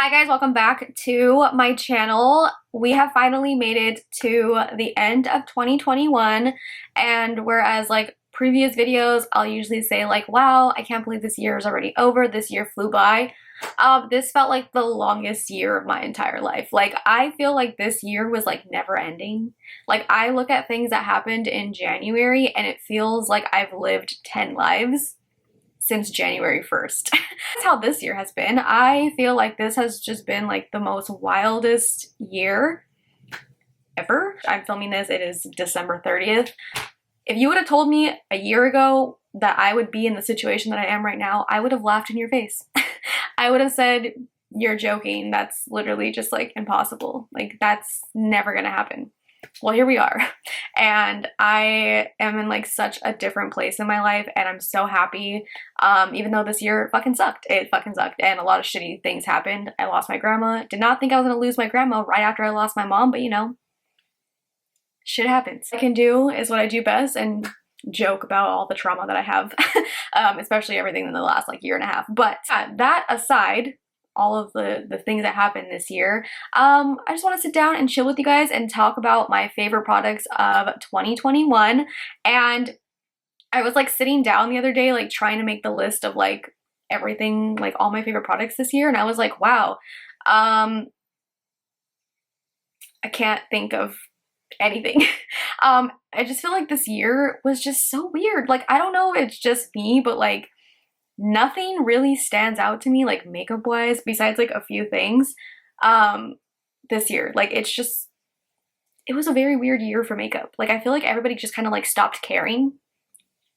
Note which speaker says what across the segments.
Speaker 1: Hi guys, welcome back to my channel. We have finally made it to the end of 2021, and whereas like previous videos I'll usually say like, wow, I can't believe this year is already over, this year flew by. This felt like the longest year of my entire life. Like, I feel like this year was like never ending. Like, I look at things that happened in January and it feels like I've lived 10 lives since January 1st. That's how this year has been. I feel like this has just been like the most wildest year ever. I'm filming this, it is December 30th. If you would have told me a year ago that I would be in the situation that I am right now, I would have laughed in your face. I would have said, you're joking, that's literally just like impossible. Like, that's never gonna happen. Well, here we are, and I am in like such a different place in my life, and I'm so happy. Even though this year fucking sucked. It fucking sucked, and a lot of shitty things happened. I lost my grandma. Did not think I was gonna lose my grandma right after I lost my mom, but you know, shit happens. What I can do is what I do best, and joke about all the trauma that I have, especially everything in the last like year and a half. But that aside, all of the things that happened this year, I just want to sit down and chill with you guys and talk about my favorite products of 2021. And I was like sitting down the other day, like trying to make the list of like everything, like all my favorite products this year, and I was like, wow, I can't think of anything. I just feel like this year was just so weird. Like, I don't know if it's just me, but like nothing really stands out to me like makeup wise besides like a few things this year. Like, it was a very weird year for makeup. Like, I feel like everybody just kind of like stopped caring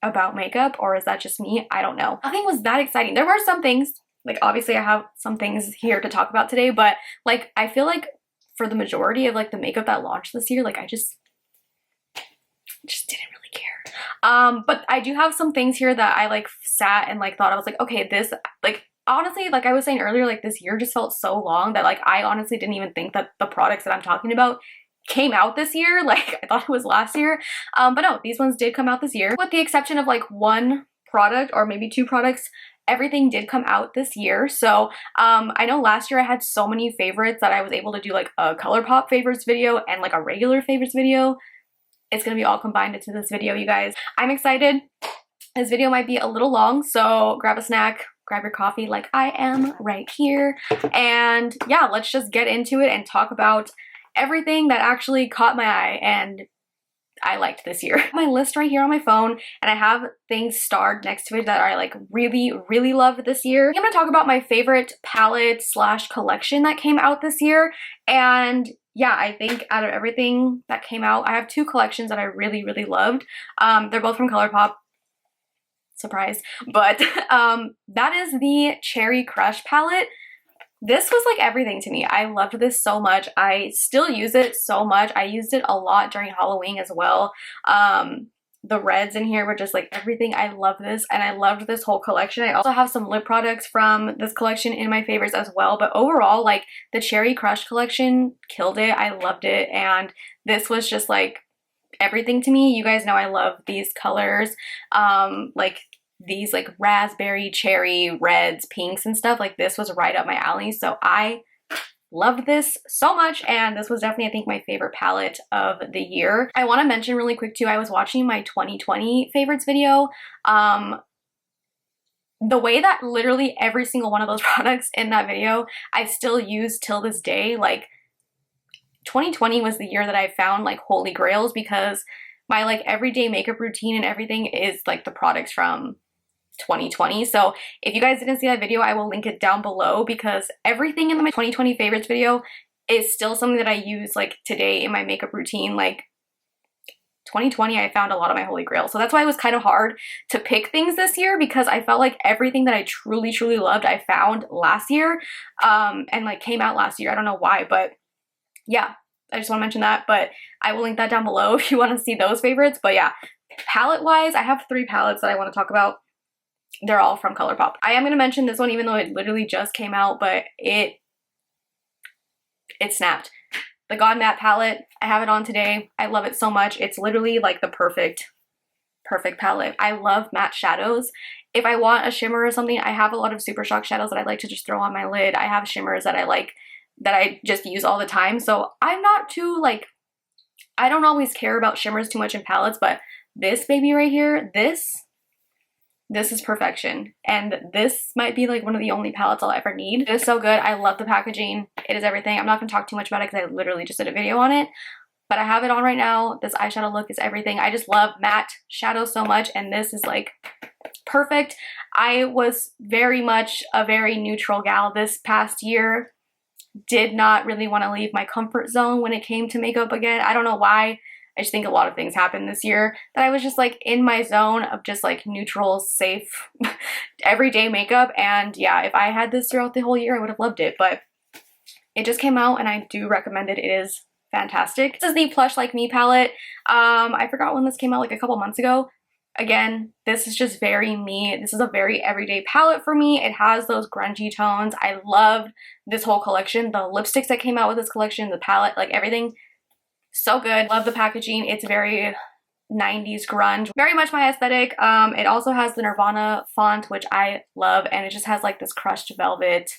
Speaker 1: about makeup, or is that just me? I don't know. Nothing was that exciting. There were some things, like obviously I have some things here to talk about today, but like I feel like for the majority of like the makeup that launched this year, like I just didn't really care. But I do have some things here that I like sat and like thought, I was like, okay, this, like honestly, like I was saying earlier, like this year just felt so long that like I honestly didn't even think that the products that I'm talking about came out this year. Like, I thought it was last year. But no, these ones did come out this year. With the exception of like one product or maybe two products, everything did come out this year. So I know last year I had so many favorites that I was able to do like a Colourpop favorites video and like a regular favorites video. It's gonna be all combined into this video, you guys. I'm excited. This video might be a little long, so grab a snack, grab your coffee like I am right here. And yeah, let's just get into it and talk about everything that actually caught my eye and I liked this year. My list right here on my phone, and I have things starred next to it that I like really, really loved this year. I'm gonna talk about my favorite palette slash collection that came out this year. And yeah, I think out of everything that came out, I have two collections that I really, really loved. They're both from Colourpop. Surprise. But that is the Cherry Crush palette. This was like everything to me. I loved this so much. I still use it so much. I used it a lot during Halloween as well. The reds in here were just like everything. I love this, and I loved this whole collection. I also have some lip products from this collection in my favorites as well, but overall, like the Cherry Crush collection killed it. I loved it, and this was just like everything to me. You guys know I love these colors, like these like raspberry, cherry, reds, pinks and stuff. Like, this was right up my alley, so I loved this so much, and this was definitely, I think, my favorite palette of the year. I want to mention really quick too, I was watching my 2020 favorites video. The way that literally every single one of those products in that video I still use till this day. Like, 2020 was the year that I found like holy grails, because my like everyday makeup routine and everything is like the products from 2020. So if you guys didn't see that video, I will link it down below, because everything in my 2020 favorites video is still something that I use like today in my makeup routine. Like, 2020 I found a lot of my holy grail. So that's why it was kind of hard to pick things this year, because I felt like everything that I truly, truly loved I found last year, and like came out last year. I don't know why, but yeah, I just want to mention that. But I will link that down below if you want to see those favorites. But yeah, palette wise, I have three palettes that I want to talk about. They're all from Colourpop. I am going to mention this one even though it literally just came out, but it snapped. The God Matte palette, I have it on today. I love it so much. It's literally like the perfect palette. I love matte shadows, if I want a shimmer or something, I have a lot of Super Shock shadows that I like to just throw on my lid. I have shimmers that I like, that I just use all the time. So I'm not too like, I don't always care about shimmers too much in palettes, but this baby right here, this is perfection. And this might be like one of the only palettes I'll ever need. It is so good. I love the packaging. It is everything. I'm not gonna talk too much about it because I literally just did a video on it, but I have it on right now. This eyeshadow look is everything. I just love matte shadows so much, and this is like perfect. I was very much a very neutral gal this past year. Did not really want to leave my comfort zone when it came to makeup again. I don't know why. I just think a lot of things happened this year that I was just like in my zone of just like neutral, safe, everyday makeup. And yeah, if I had this throughout the whole year, I would have loved it. But it just came out and I do recommend it. It is fantastic. This is the Plush Like Me palette. I forgot when this came out, like a couple months ago. Again, this is just very me. This is a very everyday palette for me. It has those grungy tones. I loved this whole collection. The lipsticks that came out with this collection, the palette, like everything. So good. Love the packaging. It's very 90s grunge. Very much my aesthetic. It also has the Nirvana font, which I love, and it just has like this crushed velvet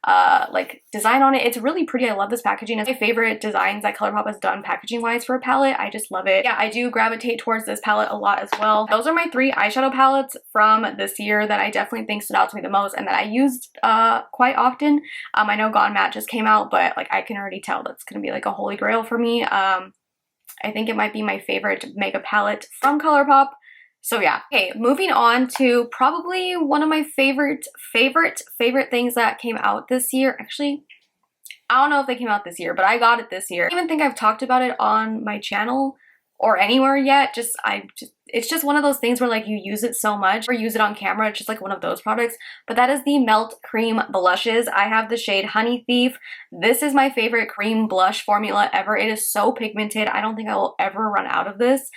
Speaker 1: like design on it. It's really pretty. I love this packaging. It's my favorite designs that Colourpop has done packaging wise for a palette. I just love it. Yeah, I do gravitate towards this palette a lot as well. Those are my 3 eyeshadow palettes from this year that I definitely think stood out to me the most and that I used quite often. I know Gone Matte just came out, but like I can already tell that's gonna be like a holy grail for me. I think it might be my favorite makeup palette from Colourpop. So yeah. Okay, moving on to probably one of my favorite things that came out this year. Actually, I don't know if they came out this year, but I got it this year. I don't even think I've talked about it on my channel or anywhere yet. It's just one of those things where like you use it so much or use it on camera. It's just like one of those products. But that is the Melt Cream Blushes. I have the shade Honey Thief. This is my favorite cream blush formula ever. It is so pigmented. I don't think I will ever run out of this.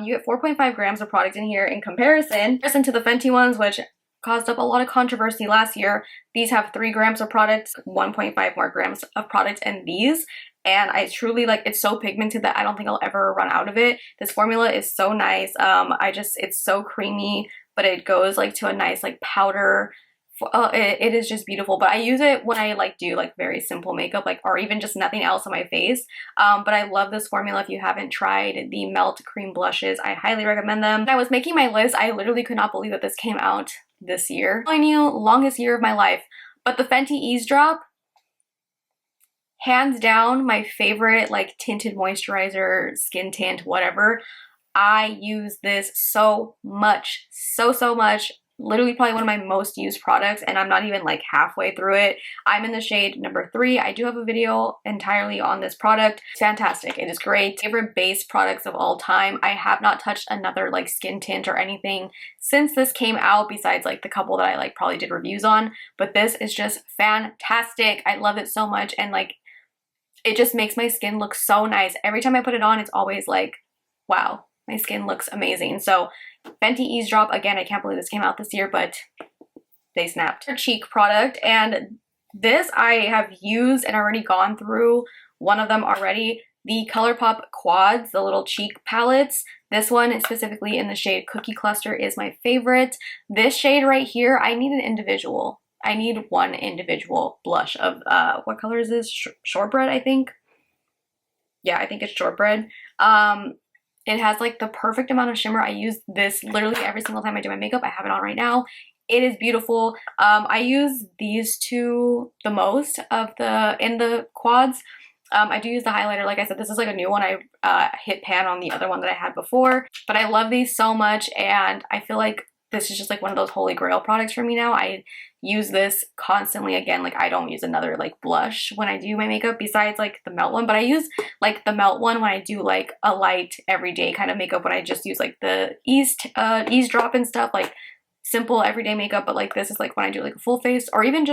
Speaker 1: You get 4.5 grams of product in here in comparison to the Fenty ones, which caused up a lot of controversy last year. These have 3 grams of product, 1.5 more grams of product in these. And I truly like, it's so pigmented that I don't think I'll ever run out of it. This formula is so nice. It's so creamy, but it goes like to a nice like powder. It is just beautiful. But I use it when I like do like very simple makeup, like, or even just nothing else on my face. But I love this formula. If you haven't tried the Melt Cream Blushes, I highly recommend them. When I was making my list, I literally could not believe that this came out this year. I knew, longest year of my life. But the Fenty Eavesdrop, hands down my favorite like tinted moisturizer, skin tint, whatever. I use this so much, so much. Literally probably one of my most used products, and I'm not even like halfway through it. I'm in the shade number 3. I do have a video entirely on this product. It's fantastic. It is great. Favorite base products of all time. I have not touched another like skin tint or anything since this came out, besides like the couple that I like probably did reviews on, but this is just fantastic. I love it so much, and like it just makes my skin look so nice. Every time I put it on, it's always like, wow, my skin looks amazing. So Fenty Eavesdrop, again, I can't believe this came out this year, but they snapped. Their cheek product, and this I have used and already gone through one of them already. The Colourpop Quads, the little cheek palettes. This one specifically in the shade Cookie Cluster is my favorite. This shade right here, I need an individual. I need one individual blush of, what color is this? Shortbread, I think. Yeah, I think it's Shortbread. It has like the perfect amount of shimmer. I use this literally every single time I do my makeup. I have it on right now. It is beautiful. I use these two the most in the quads. I do use the highlighter. Like I said, this is like a new one. I hit pan on the other one that I had before. But I love these so much, and I feel like this is just like one of those holy grail products for me now. I use this constantly. Again, like I don't use another like blush when I do my makeup besides like the Melt one, but I use like the Melt one when I do like a light everyday kind of makeup, when I just use like the Eavesdrop and stuff, like simple everyday makeup. But like this is like when I do like a full face, or even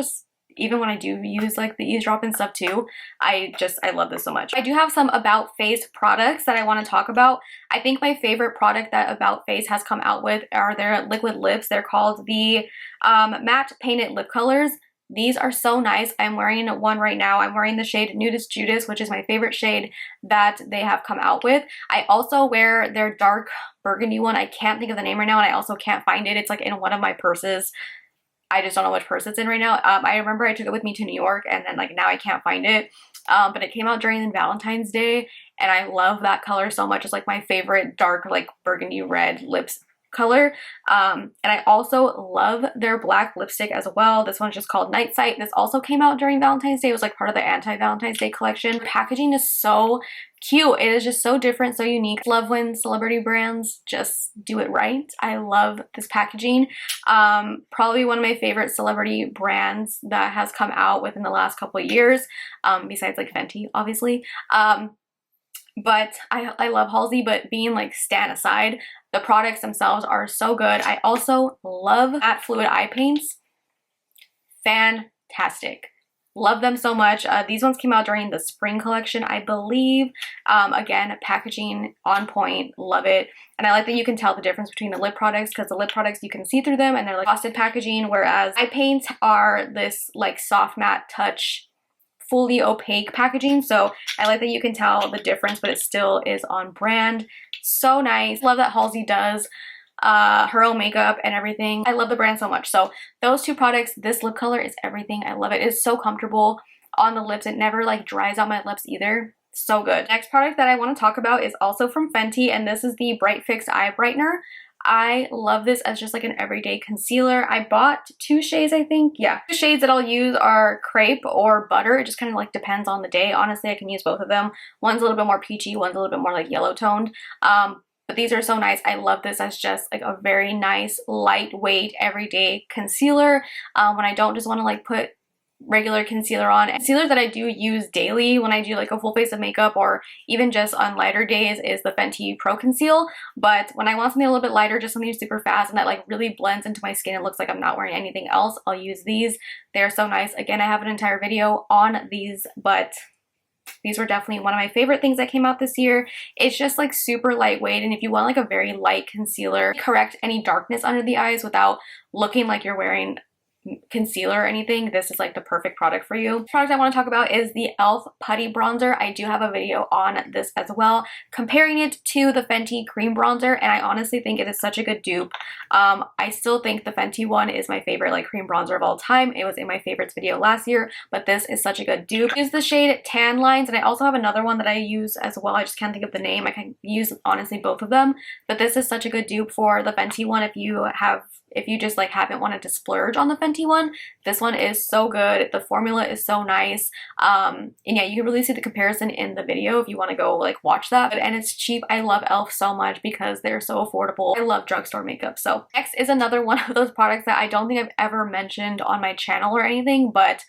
Speaker 1: when I do use like the Eavesdrop and stuff too. I love this so much. I do have some About Face products that I want to talk about. I think my favorite product that About Face has come out with are their liquid lips. They're called the Matte Painted Lip Colors. These are so nice. I'm wearing one right now. I'm wearing the shade Nudist Judas, which is my favorite shade that they have come out with. I also wear their dark burgundy one. I can't think of the name right now, and I also can't find it. It's like in one of my purses. I just don't know which purse it's in right now. I remember I took it with me to New York, and then like now I can't find it. But it came out during Valentine's Day, and I love that color so much. It's like my favorite dark like burgundy red lips color. And I also love their black lipstick as well. This one's just called Night Sight. This also came out during Valentine's Day. It was like part of the anti-Valentine's Day collection. The packaging is so cute. It is just so different, so unique. Love when celebrity brands just do it right. I love this packaging. Probably one of my favorite celebrity brands that has come out within the last couple of years, besides like Fenty, obviously. But I love Halsey, but being like stan aside, the products themselves are so good. I also love matte fluid eye paints. Fantastic. Love them so much. These ones came out during the spring collection, I believe. Again, packaging on point. Love it. And I like that you can tell the difference between the lip products, because the lip products you can see through them and they're like frosted packaging, whereas eye paints are this like soft matte touch, fully opaque packaging. So I like that you can tell the difference, but it still is on brand. So nice. Love that Halsey does her own makeup and everything. I love the brand so much. So those two products, this lip color is everything. I love it. It's so comfortable on the lips. It never like dries out my lips either. So good. Next product that I want to talk about is also from Fenty, and this is the Bright Fix Eye Brightener. I love this as just like an everyday concealer. I bought two shades, I think. Yeah. The shades that I'll use are Crepe or Butter. It just kind of like depends on the day. Honestly, I can use both of them. One's a little bit more peachy, one's a little bit more like yellow toned. But these are so nice. I love this as just like a very nice, lightweight, everyday concealer. When I don't just want to like put regular concealer on. Concealer that I do use daily when I do like a full face of makeup or even just on lighter days is the Fenty Pro Conceal. But when I want something a little bit lighter, just something super fast and that like really blends into my skin, it looks like I'm not wearing anything else, I'll use these. They're so nice. Again, I have an entire video on these, but these were definitely one of my favorite things that came out this year. It's just like super lightweight, and if you want like a very light concealer, correct any darkness under the eyes without looking like you're wearing concealer or anything, this is like the perfect product for you. The product I want to talk about is the e.l.f. Putty Bronzer. I do have a video on this as well, comparing it to the Fenty Cream Bronzer, and I honestly think it is such a good dupe. I still think the Fenty one is my favorite like cream bronzer of all time. It was in my favorites video last year, but this is such a good dupe. I use the shade Tan Lines, and I also have another one that I use as well. I just can't think of the name. I can use honestly both of them, but this is such a good dupe for the Fenty one if you just like haven't wanted to splurge on the Fenty one. This one is so good. The formula is so nice. And yeah, you can really see the comparison in the video if you want to go like watch that. And it's cheap. I love e.l.f. so much because they're so affordable. I love drugstore makeup. So next is another one of those products that I don't think I've ever mentioned on my channel or anything, but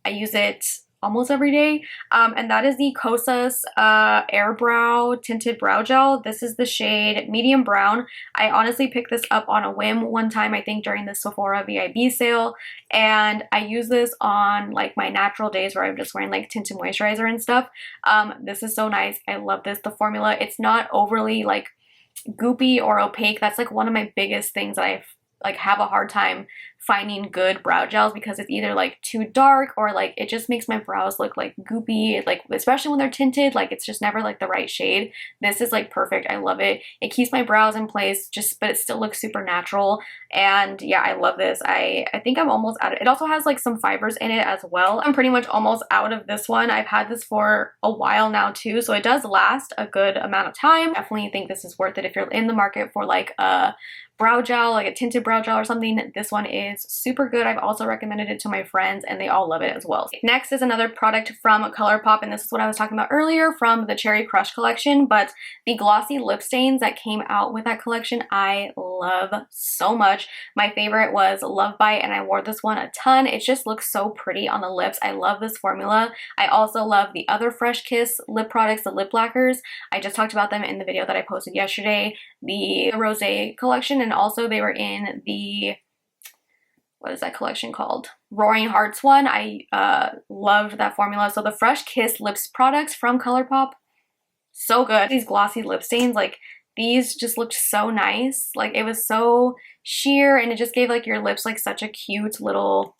Speaker 1: I use it almost every day, and that is the Kosas Airbrow Tinted Brow Gel. This is the shade Medium Brown. I honestly picked this up on a whim one time, I think during the Sephora VIB sale, and I use this on like my natural days where I'm just wearing like tinted moisturizer and stuff. This is so nice. I love this. The formula, it's not overly like goopy or opaque. That's like one of my biggest things that I like have a hard time finding good brow gels, because it's either like too dark or like it just makes my brows look like goopy, like especially when they're tinted, like it's just never like the right shade. This is like perfect. I love it. It keeps my brows in place, but it still looks super natural. And yeah, I love this. I think I'm almost out of it. It also has like some fibers in it as well. I'm pretty much almost out of this one. I've had this for a while now too, so it does last a good amount of time. Definitely think this is worth it if you're in the market for like a brow gel, like a tinted brow gel or something. This one is super good. I've also recommended it to my friends and they all love it as well. Next is another product from Colourpop, and this is what I was talking about earlier from the Cherry Crush collection, but the Glossy Lip Stains that came out with that collection I love so much. My favorite was Love Bite, and I wore this one a ton. It just looks so pretty on the lips. I love this formula. I also love the other Fresh Kiss lip products, the lip lacquers. I just talked about them in the video that I posted yesterday, the Rosé collection, and also they were in the, what is that collection called? Roaring Hearts one. I loved that formula. So the Fresh Kiss lips products from Colourpop, so good. These glossy lip stains, like these just looked so nice. Like it was so sheer, and it just gave like your lips like such a cute little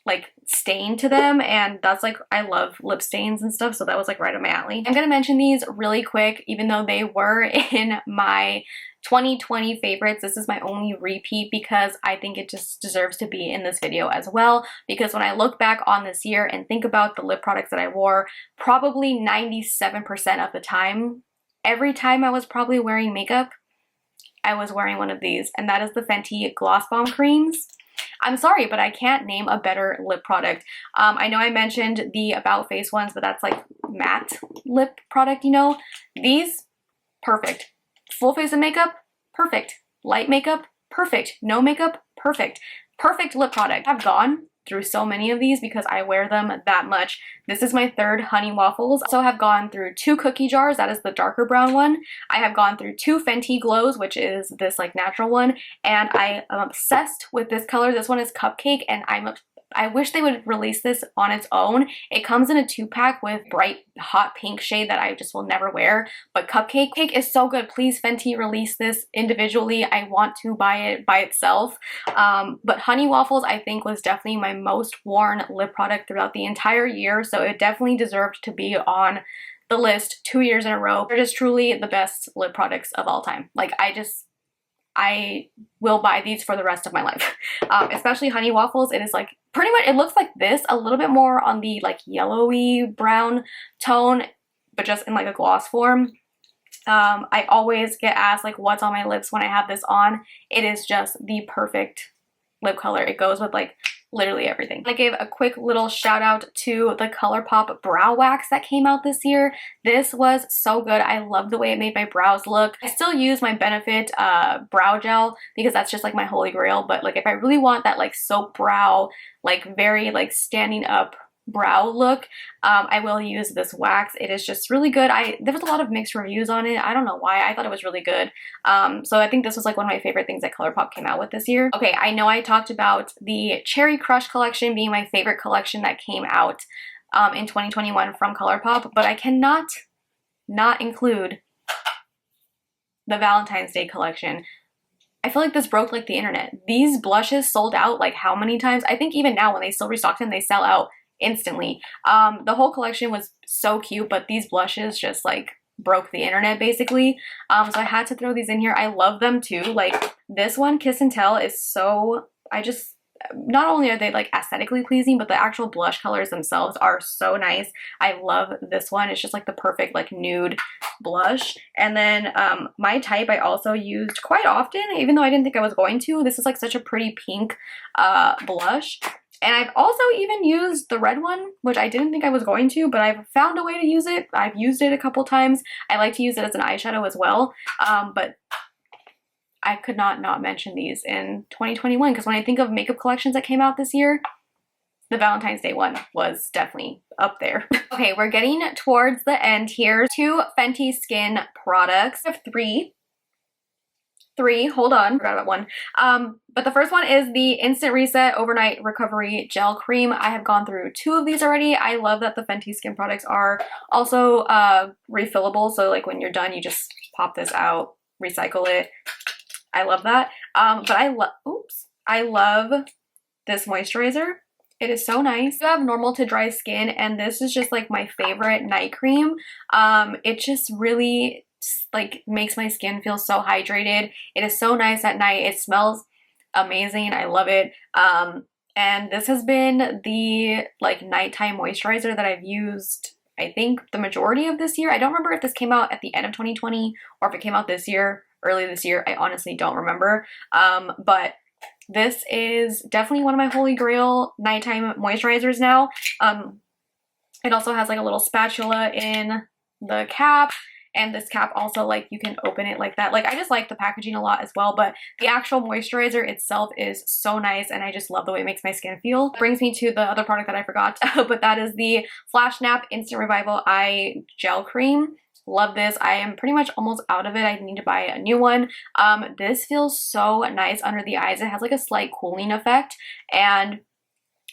Speaker 1: like stain to them, and that's like, I love lip stains and stuff, so that was like right up my alley. I'm gonna mention these really quick, even though they were in my 2020 favorites. This is my only repeat because I think it just deserves to be in this video as well, because when I look back on this year and think about the lip products that I wore, probably 97% of the time, every time I was probably wearing makeup, I was wearing one of these, and that is the Fenty Gloss Bomb Creams. I'm sorry, but I can't name a better lip product. I know I mentioned the About Face ones, but that's like matte lip product, you know? These, perfect. Full face of makeup, perfect. Light makeup, perfect. No makeup, perfect. Perfect lip product. I've gone through so many of these because I wear them that much. This is my third Honey Waffles. Also have gone through 2 cookie jars, that is the darker brown one. I have gone through 2 Fenty Glows, which is this like natural one, and I am obsessed with this color. This one is Cupcake, and I wish they would release this on its own. It comes in a 2-pack with bright hot pink shade that I just will never wear, but Cupcake is so good. Please, Fenty, release this individually. I want to buy it by itself. But Honey Waffles, I think, was definitely my most worn lip product throughout the entire year, so it definitely deserved to be on the list 2 years in a row. They're just truly the best lip products of all time. Like, I will buy these for the rest of my life. Especially Honey Waffles. It is like pretty much, it looks like this, a little bit more on the like yellowy brown tone, but just in like a gloss form. I always get asked like what's on my lips when I have this on. It is just the perfect lip color. It goes with like literally everything. I gave a quick little shout out to the Colourpop brow wax that came out this year. This was so good. I love the way it made my brows look. I still use my Benefit brow gel because that's just like my holy grail, but like if I really want that like soap brow, like very like standing up brow look, I will use this wax. It is just really good. There was a lot of mixed reviews on it. I don't know why. I thought it was really good. So I think this was like one of my favorite things that Colourpop came out with this year. Okay, I know I talked about the Cherry Crush collection being my favorite collection that came out in 2021 from Colourpop, but I cannot not include the Valentine's Day collection. I feel like this broke like the internet. These blushes sold out like how many times? I think even now when they still restock them, they sell out instantly. The whole collection was so cute, but these blushes just like broke the internet basically. So I had to throw these in here. I love them too. Like this one, Kiss and Tell, is so, not only are they like aesthetically pleasing, but the actual blush colors themselves are so nice. I love this one. It's just like the perfect like nude blush. And then My Type I also used quite often, even though I didn't think I was going to. This is like such a pretty pink blush. And I've also even used the red one, which I didn't think I was going to, but I've found a way to use it. I've used it a couple times. I like to use it as an eyeshadow as well, but I could not mention these in 2021 because when I think of makeup collections that came out this year, the Valentine's Day one was definitely up there. Okay, we're getting towards the end here. 2 Fenty Skin products. I have three, hold on, forgot about one. But the first one is the Instant Reset Overnight Recovery Gel Cream. I have gone through 2 of these already. I love that the Fenty Skin products are also refillable, so like when you're done, you just pop this out, recycle it. I love that. But I love this moisturizer. It is so nice. I have normal to dry skin, and this is just like my favorite night cream. It just really like makes my skin feel so hydrated. It is so nice at night. It smells amazing. I love it. And this has been the like nighttime moisturizer that I've used, I think, the majority of this year. I don't remember if this came out at the end of 2020 or if it came out this year, early this year. I honestly don't remember. But this is definitely one of my holy grail nighttime moisturizers now. It also has like a little spatula in the cap. And this cap also, like, you can open it like that. Like, I just like the packaging a lot as well, but the actual moisturizer itself is so nice, and I just love the way it makes my skin feel. Brings me to the other product that I forgot, but that is the Flash Nap Instant Revival Eye Gel Cream. Love this. I am pretty much almost out of it. I need to buy a new one. This feels so nice under the eyes. It has like a slight cooling effect, and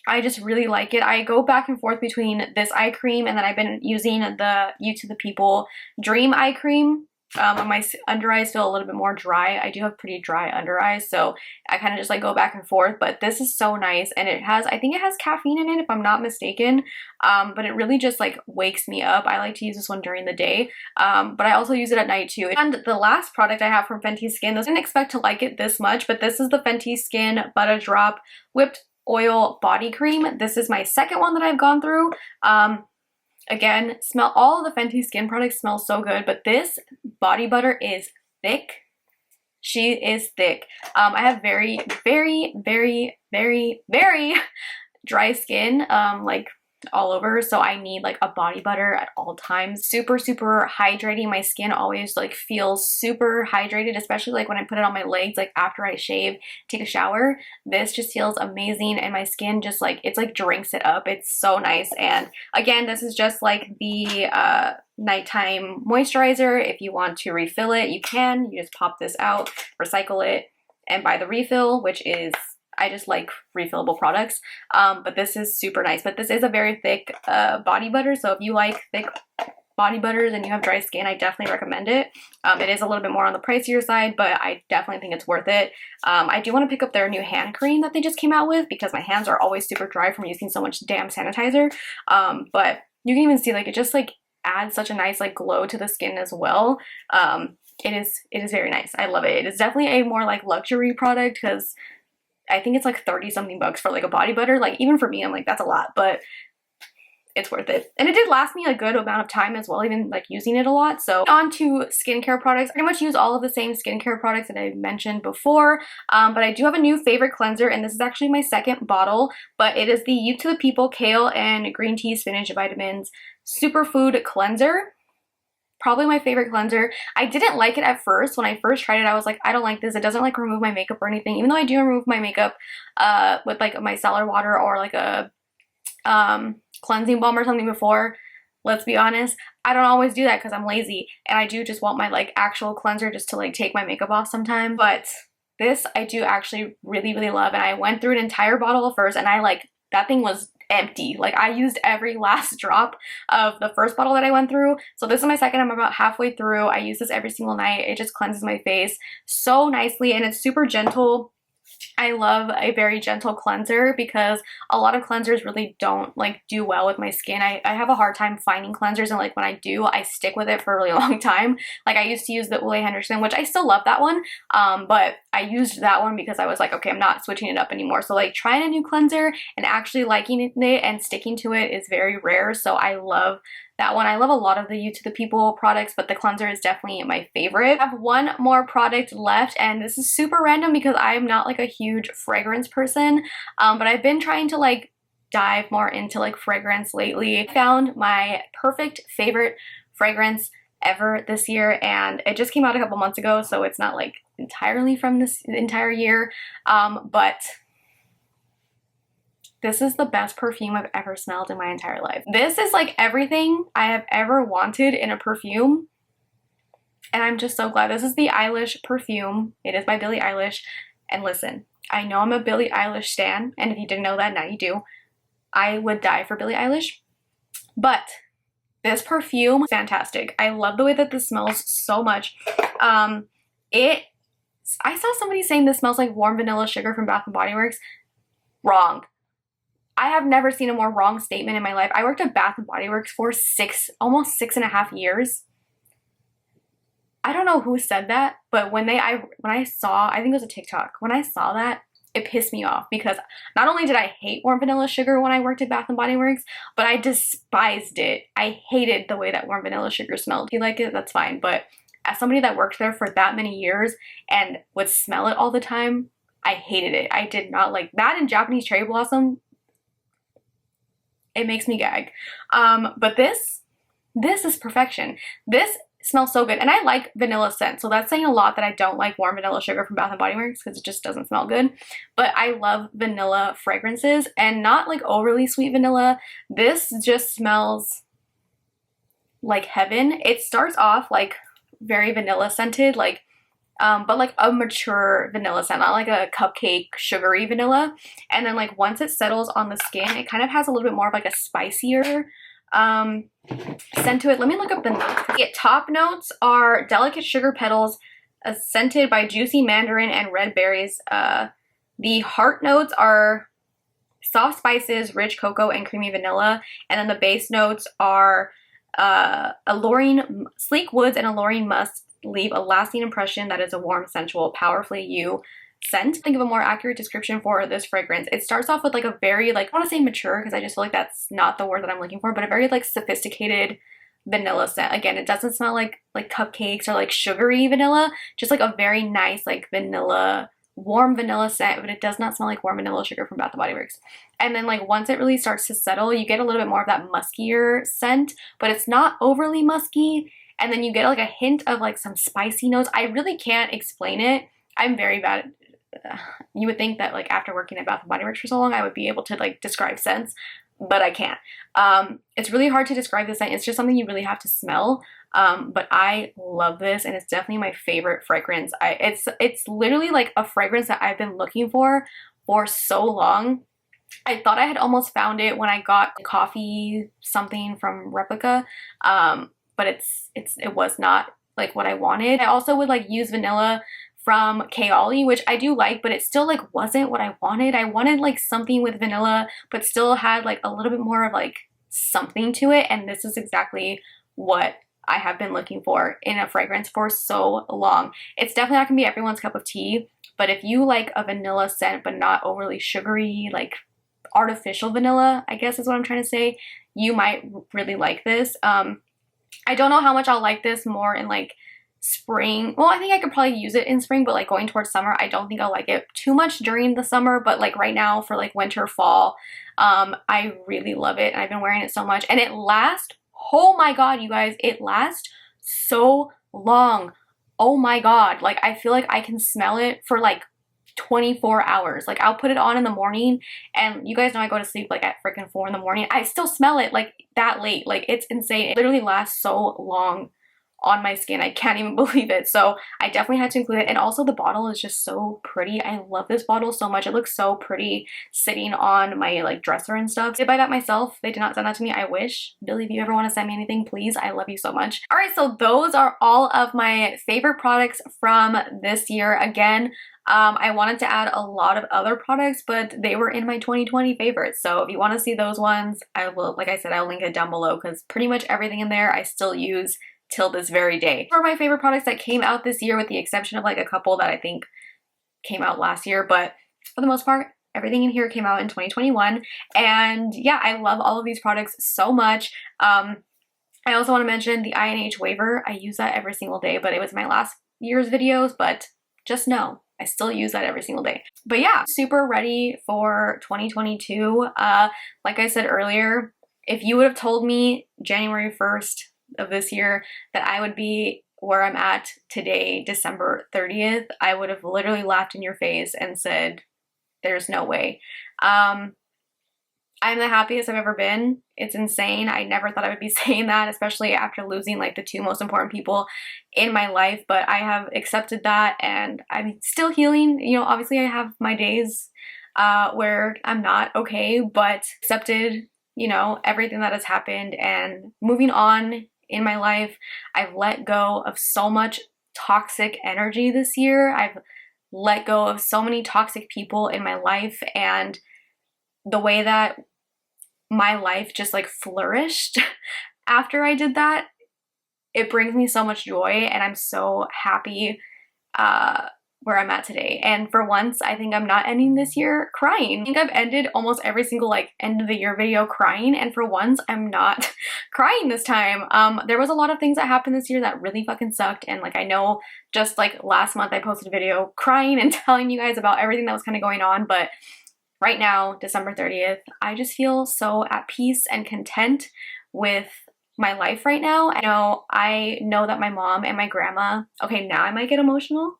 Speaker 1: I just really like it. I go back and forth between this eye cream, and then I've been using the You to the People Dream Eye Cream. My under eyes feel a little bit more dry. I do have pretty dry under eyes, so I kind of just like go back and forth, but this is so nice, and it has, I think it has caffeine in it if I'm not mistaken, but it really just like wakes me up. I like to use this one during the day, but I also use it at night too. And the last product I have from Fenty Skin, I didn't expect to like it this much, but this is the Fenty Skin Butter Drop Whipped Oil Body Cream. This is my second one that I've gone through. Again, smell, all of the Fenty Skin products smell so good, but this body butter is thick. She is thick. I have very, very, very, very, very dry skin, like all over, so I need like a body butter at all times. Super, super hydrating. My skin always like feels super hydrated, especially like when I put it on my legs, like after I shave, take a shower. This just feels amazing, and my skin just like, it's like drinks it up. It's so nice. And again, this is just like the nighttime moisturizer. If you want to refill it, you can. You just pop this out, recycle it, and buy the refill, which is, I just like refillable products, but this is super nice. But this is a very thick body butter, so if you like thick body butters and you have dry skin, I definitely recommend it. It is a little bit more on the pricier side, but I definitely think it's worth it. I do want to pick up their new hand cream that they just came out with, because my hands are always super dry from using so much damn sanitizer, but you can even see like it just like adds such a nice like glow to the skin as well. It is very nice. I love it. It is definitely a more like luxury product, because I think it's like 30 something bucks for like a body butter. Like even for me, I'm like, that's a lot, but it's worth it. And it did last me a good amount of time as well, even like using it a lot. So on to skincare products. I pretty much use all of the same skincare products that I mentioned before, but I do have a new favorite cleanser, and this is actually my second bottle, but it is the Youth to the People Kale and Green Tea Spinach Vitamins Superfood Cleanser. Probably my favorite cleanser. I didn't like it at first. When I first tried it, I was like, I don't like this. It doesn't like remove my makeup or anything, even though I do remove my makeup with like my micellar water or like a cleansing balm or something before. Let's be honest, I don't always do that because I'm lazy, and I do just want my like actual cleanser just to like take my makeup off sometime. But this I do actually really, really love, and I went through an entire bottle first, and I like, that thing was empty. Like I used every last drop of the first bottle that I went through. So this is my second. I'm about halfway through. I use this every single night. It just cleanses my face so nicely, and it's super gentle. I love a very gentle cleanser, because a lot of cleansers really don't like do well with my skin. I have a hard time finding cleansers, and like when I do, I stick with it for a really long time. Like I used to use the Ole Henderson, which I still love that one, but I used that one because I was like, okay, I'm not switching it up anymore. So like trying a new cleanser and actually liking it and sticking to it is very rare. So I love that one. I love a lot of the Youth to the People products, but the cleanser is definitely my favorite. I have one more product left, and this is super random because I'm not like a huge fragrance person, but I've been trying to like dive more into like fragrance lately. I found my perfect favorite fragrance ever this year, and it just came out a couple months ago, so it's not like entirely from this entire year, but this is the best perfume I've ever smelled in my entire life. This is like everything I have ever wanted in a perfume, and I'm just so glad. This is the Eilish Perfume. It is by Billie Eilish, and listen, I know I'm a Billie Eilish stan, and if you didn't know that, now you do. I would die for Billie Eilish, but this perfume is fantastic. I love the way that this smells so much. I saw somebody saying this smells like warm vanilla sugar from Bath & Body Works. Wrong. I have never seen a more wrong statement in my life. I worked at Bath & Body Works for almost 6.5 years. I don't know who said that, but when I saw, I think it was a TikTok, when I saw that, it pissed me off, because not only did I hate warm vanilla sugar when I worked at Bath & Body Works, but I despised it. I hated the way that warm vanilla sugar smelled. If you like it, that's fine, but as somebody that worked there for that many years and would smell it all the time, I hated it. I did not like that, and Japanese cherry blossom. It makes me gag. But this is perfection. This smells so good, and I like vanilla scent, so that's saying a lot that I don't like warm vanilla sugar from Bath & Body Works, because it just doesn't smell good. But I love vanilla fragrances, and not like overly sweet vanilla. This just smells like heaven. It starts off like very vanilla scented, like but like a mature vanilla scent, not like a cupcake sugary vanilla. And then like once it settles on the skin, it kind of has a little bit more of like a spicier Scent to it. Let me look up the notes. The top notes are delicate sugar petals, scented by juicy mandarin and red berries. The heart notes are soft spices, rich cocoa, and creamy vanilla. And then the base notes are alluring, sleek woods and alluring musk leave a lasting impression that is a warm, sensual, powerfully you scent. Think of a more accurate description for this fragrance. It starts off with like a very, like, I want to say mature because I just feel like that's not the word that I'm looking for, but a very like sophisticated vanilla scent. Again, it doesn't smell like cupcakes or like sugary vanilla, just like a very nice like vanilla, warm vanilla scent, but it does not smell like warm vanilla sugar from Bath & Body Works. And then like once it really starts to settle, you get a little bit more of that muskier scent, but it's not overly musky. And then you get like a hint of like some spicy notes. I really can't explain it. I'm very bad. You would think that like after working at Bath & Body Works for so long, I would be able to like describe scents, but I can't. It's really hard to describe the scent. It's just something you really have to smell. But I love this, and it's definitely my favorite fragrance. It's literally like a fragrance that I've been looking for so long. I thought I had almost found it when I got coffee something from Replica, but it was not like what I wanted. I also would like use vanilla from Kale, which I do like, but it still like wasn't what I wanted. I wanted like something with vanilla, but still had like a little bit more of like something to it, and this is exactly what I have been looking for in a fragrance for so long. It's definitely not gonna be everyone's cup of tea, but if you like a vanilla scent but not overly sugary, like artificial vanilla, I guess is what I'm trying to say, you might really like this. I don't know how much I'll like this more in like spring. Well, I think I could probably use it in spring, but like going towards summer, I don't think I'll like it too much during the summer, but like right now for like winter, fall, I really love it, and I've been wearing it so much, and it lasts, oh my god, you guys, it lasts so long. Oh my god, like I feel like I can smell it for like 24 hours. Like I'll put it on in the morning, and you guys know I go to sleep like at freaking 4 in the morning. I still smell it like that late. Like it's insane. It literally lasts so long on my skin. I can't even believe it. So I definitely had to include it. And also the bottle is just so pretty. I love this bottle so much. It looks so pretty sitting on my like dresser and stuff. I did buy that myself. They did not send that to me. I wish. Billy, if you ever want to send me anything, please. I love you so much. All right, so those are all of my favorite products from this year. Again, I wanted to add a lot of other products, but they were in my 2020 favorites. So if you want to see those ones, I will, like I said, I'll link it down below because pretty much everything in there I still use till this very day. For my favorite products that came out this year, with the exception of like a couple that I think came out last year, but for the most part, everything in here came out in 2021. And yeah, I love all of these products so much. I also want to mention the INH Waver. I use that every single day, but it was my last year's videos, but just know I still use that every single day. But yeah, super ready for 2022. Like I said earlier, if you would have told me January 1st of this year that I would be where I'm at today, December 30th, I would have literally laughed in your face and said, there's no way. I'm the happiest I've ever been. It's insane. I never thought I would be saying that, especially after losing like the two most important people in my life, but I have accepted that, and I'm still healing. You know, obviously I have my days where I'm not okay, but accepted, you know, everything that has happened and moving on in my life. I've let go of so much toxic energy this year. I've let go of so many toxic people in my life, and the way that my life just like flourished after I did that, it brings me so much joy, and I'm so happy where I'm at today. And for once, I think I'm not ending this year crying. I think I've ended almost every single like end of the year video crying, and for once I'm not crying this time. There was a lot of things that happened this year that really fucking sucked, and like I know just like last month I posted a video crying and telling you guys about everything that was kind of going on, but right now, December 30th, I just feel so at peace and content with my life right now. I know that my mom and my grandma, okay, now I might get emotional.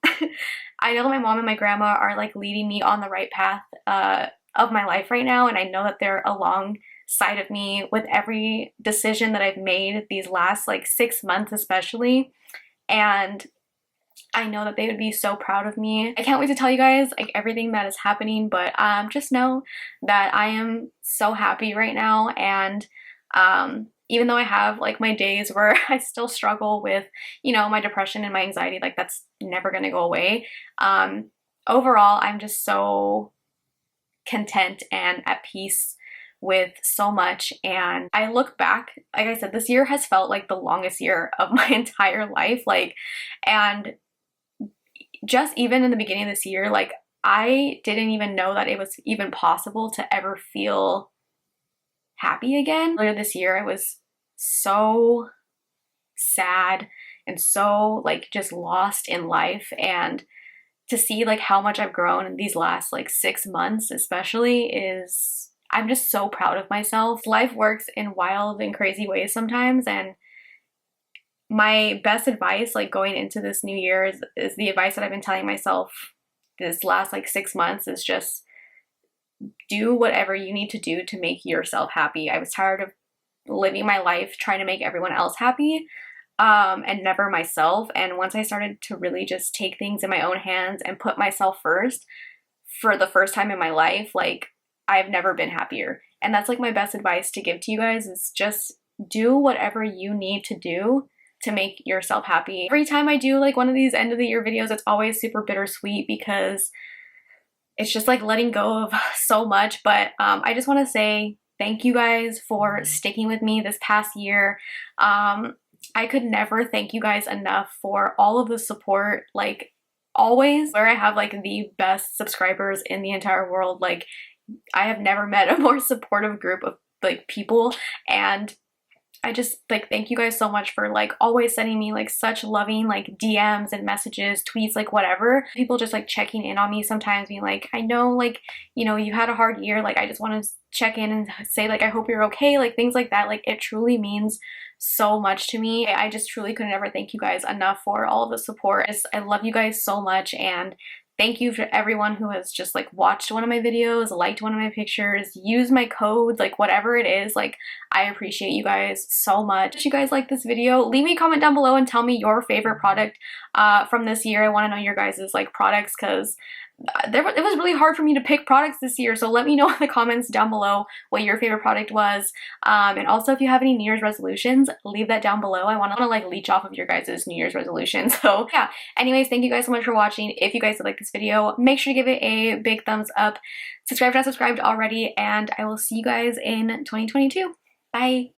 Speaker 1: I know that my mom and my grandma are like leading me on the right path of my life right now, and I know that they're alongside of me with every decision that I've made these last like 6 months especially, and I know that they would be so proud of me. I can't wait to tell you guys like everything that is happening, but just know that I am so happy right now, and even though I have like my days where I still struggle with, you know, my depression and my anxiety, like that's never gonna go away. Overall, I'm just so content and at peace with so much. And I look back, like I said, this year has felt like the longest year of my entire life. Like, and just even in the beginning of this year, like I didn't even know that it was even possible to ever feel happy again. Earlier this year, I was so sad and so like just lost in life, and to see like how much I've grown in these last like 6 months especially is, I'm just so proud of myself. Life works in wild and crazy ways sometimes, and my best advice like going into this new year is the advice that I've been telling myself this last like 6 months, is just do whatever you need to do to make yourself happy. I was tired of living my life trying to make everyone else happy and never myself. And once I started to really just take things in my own hands and put myself first for the first time in my life, like I've never been happier. And that's like my best advice to give to you guys, is just do whatever you need to do to make yourself happy. Every time I do like one of these end of the year videos, it's always super bittersweet because it's just like letting go of so much. But I just want to say thank you guys for sticking with me this past year. I could never thank you guys enough for all of the support, like always. Where I have like the best subscribers in the entire world, like I have never met a more supportive group of like people, and I just like thank you guys so much for like always sending me like such loving like DMs and messages, tweets, like whatever. People just like checking in on me sometimes, being like, I know like, you know, you had a hard year, like I just want to check in and say like I hope you're okay, like things like that. Like it truly means so much to me. I just truly could never thank you guys enough for all of the support. I love you guys so much, and thank you for everyone who has just like watched one of my videos, liked one of my pictures, used my codes, like whatever it is. Like I appreciate you guys so much. If you guys like this video, leave me a comment down below and tell me your favorite product from this year. I want to know your guys' like products, because it was really hard for me to pick products this year, so let me know in the comments down below what your favorite product was. And also if you have any New Year's resolutions, leave that down below. I want to like leech off of your guys' New Year's resolutions. So yeah, anyways, thank you guys so much for watching. If you guys did like this video, make sure to give it a big thumbs up, subscribe if not subscribed already, and I will see you guys in 2022. Bye.